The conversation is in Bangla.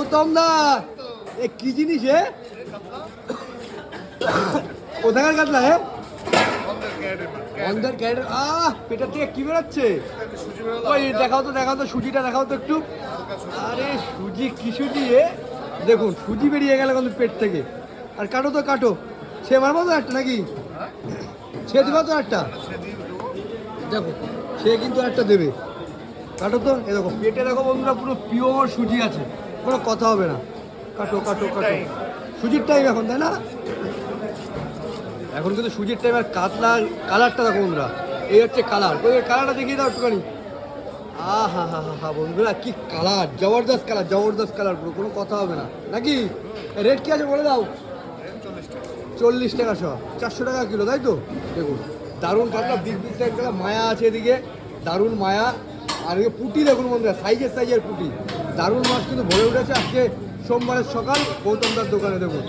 গৌতম দা এ কি জিনিস হে? কোথাকার কাতলা হে? অন্ধের ক্যারেট। পেটার থেকে কি বেরোচ্ছে? ওই দেখাও তো সুজিটা দেখাও তো একটু। আরে সুজি কি সুজি এ? দেখুন সুজি বেরিয়ে গেল কিন্তু পেট থেকে। আর কাটো তো কাটো, সে মারবো তো একটা নাকি? সে দিবা তো একটা, দেখো সে কিন্তু একটা দেবে। কাটো তো, এ দেখো পেটে দেখো বন্ধুরা পুরো পিওর সুজি আছে, কোনো কথা হবে না। কাটো কাটো কাটো, সুজির টাইম এখন, তাই না? এখন কিন্তু সুজির টাইম। আর কাতলার কালারটা দেখো বন্ধুরা, এই হচ্ছে কালার। ওই কালারটা দেখিয়ে দাও একটুখানি। হা বন্ধুরা কি কালার, জবরদস্ত কালার পুরো, কোনো কথা হবে না নাকি? রেট কি আছে বলে দাও। 40 টাকা শো, 400 টাকা কিলো, তাই তো? দেখুন দারুণ কাতলা, বিগ সাইজ কাতলা, মায়া আছে এদিকে, দারুণ মায়া। আর এদিকে পুঁটি দেখুন বন্ধুরা, সাইজের পুঁটি, দারুণ মাছ কিন্তু ভরে উঠেছে আজকে সোমবারের সকাল গৌতমদার দোকানে। দেখুন